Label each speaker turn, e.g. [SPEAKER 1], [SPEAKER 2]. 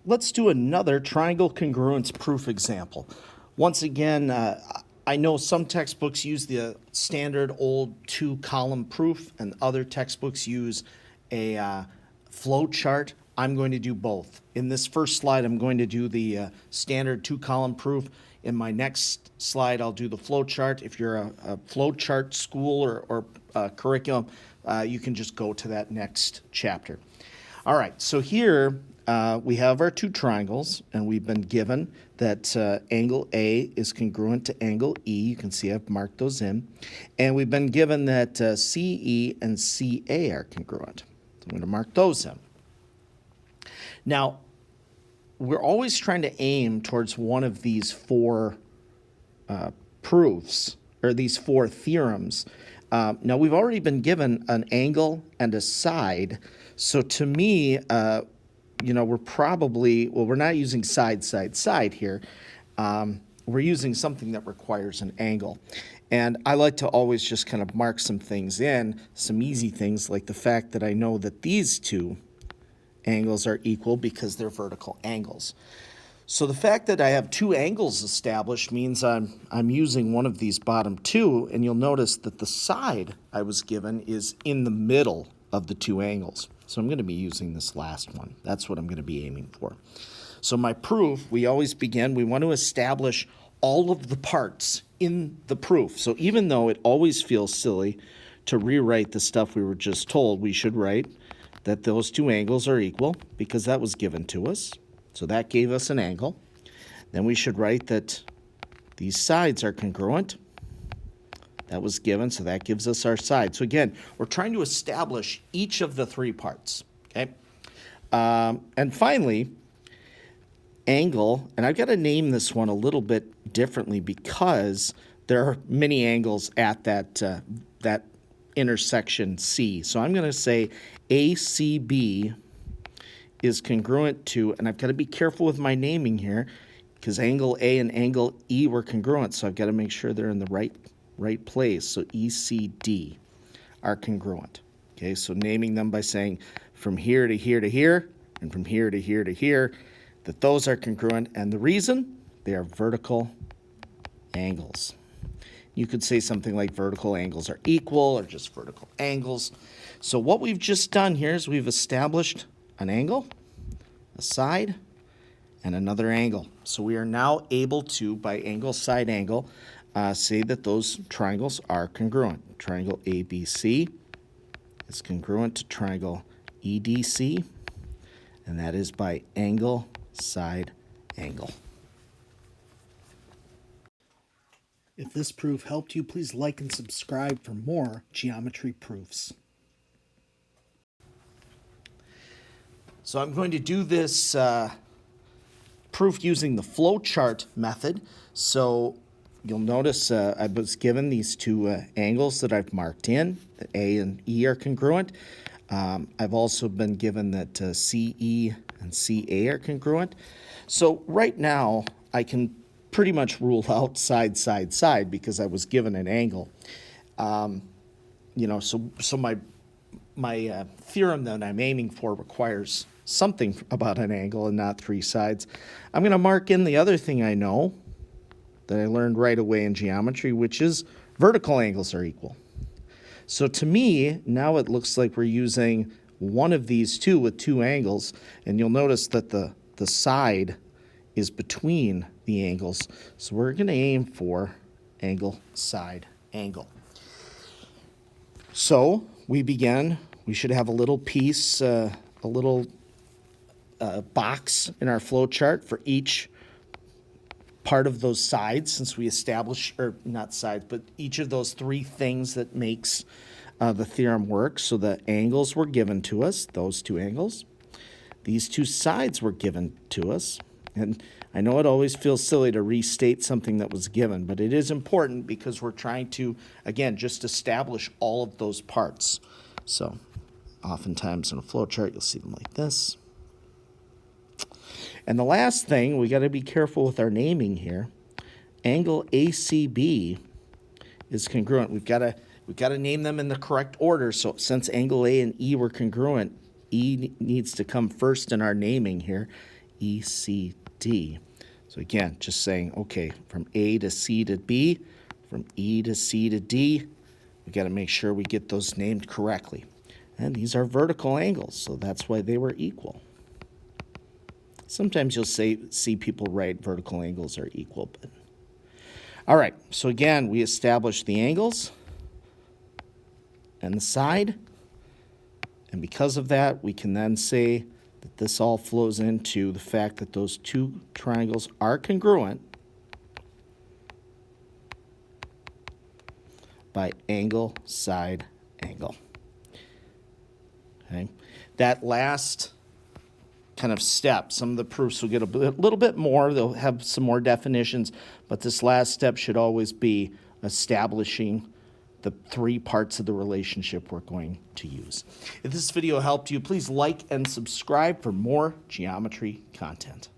[SPEAKER 1] let's do another triangle congruence proof example. Once again, I know some textbooks use the standard old two-column proof and other textbooks use a flow chart. I'm going to do both. In this first slide, I'm going to do the standard two-column proof. In my next slide, I'll do the flow chart. If you're a flow chart school or curriculum, you can just go to that next chapter. All right, so here we have our two triangles, and we've been given that angle A is congruent to angle E. You can see I've marked those in. And we've been given that CE and CA are congruent. So I'm going to mark those in. Now, we're always trying to aim towards one of these four proofs, or these four theorems. Now, we've already been given an angle and a side. So to me, we're probably, well, we're not using side, side, side here. We're using something that requires an angle. And I like to always just kind of mark some things in, some easy things like the fact that I know that these two angles are equal because they're vertical angles. So the fact that I have two angles established means I'm using one of these bottom two, and you'll notice that the side I was given is in the middle of the two angles. So I'm going to be using this last one. That's what I'm going to be aiming for. So my proof, we always begin, we want to establish all of the parts in the proof. So even though it always feels silly to rewrite the stuff we were just told, we should write that those two angles are equal because that was given to us. So that gave us an angle. Then we should write that these sides are congruent. That was given, so that gives us our side. So again, we're trying to establish each of the three parts, okay? And finally, angle, and I've got to name this one a little bit differently because there are many angles at that intersection C. So I'm going to say ACB is congruent to, and I've got to be careful with my naming here because angle A and angle E were congruent, so I've got to make sure they're in the right place. So ECD are congruent. Okay, so naming them by saying from here to here to here and from here to here to here, that those are congruent, and the reason, they are vertical angles. You could say something like vertical angles are equal or just vertical angles. So what we've just done here is we've established an angle, a side, and another angle. So we are now able to, by angle, side, angle, say that those triangles are congruent. Triangle ABC is congruent to triangle EDC, and that is by angle, side, angle.
[SPEAKER 2] If this proof helped you, please like and subscribe for more geometry proofs.
[SPEAKER 1] So I'm going to do this proof using the flowchart method. So you'll notice I was given these two angles that I've marked in. A and E are congruent. I've also been given that CE and CA are congruent. So right now I can pretty much rule out side, side, side because I was given an angle. So my theorem that I'm aiming for requires something about an angle and not three sides. I'm going to mark in the other thing I know that I learned right away in geometry, which is vertical angles are equal. So to me, now it looks like we're using one of these two with two angles, and you'll notice that the side is between the angles. So we're going to aim for angle, side, angle. So we begin. We should have a little piece, a little box in our flow chart for each part of those sides, since we establish, or not sides, but each of those three things that makes the theorem work. So the angles were given to us, those two angles. These two sides were given to us. And I know it always feels silly to restate something that was given, but it is important because we're trying to, again, just establish all of those parts. So oftentimes in a flow chart, you'll see them like this. And the last thing, we got to be careful with our naming here. Angle ACB is congruent. We've got to name them in the correct order. So since angle A and E were congruent, E needs to come first in our naming here. ECD. So again, just saying, okay, from A to C to B, from E to C to D, we got to make sure we get those named correctly. And these are vertical angles, so that's why they were equal. Sometimes you'll see people write vertical angles are equal. But all right, so again, we established the angles and the side. And because of that, we can then say that this all flows into the fact that those two triangles are congruent by angle, side, angle. Okay. That last kind of step, some of the proofs will get a little bit more. They'll have some more definitions, but this last step should always be establishing the three parts of the relationship we're going to use. If this video helped you, please like and subscribe for more geometry content.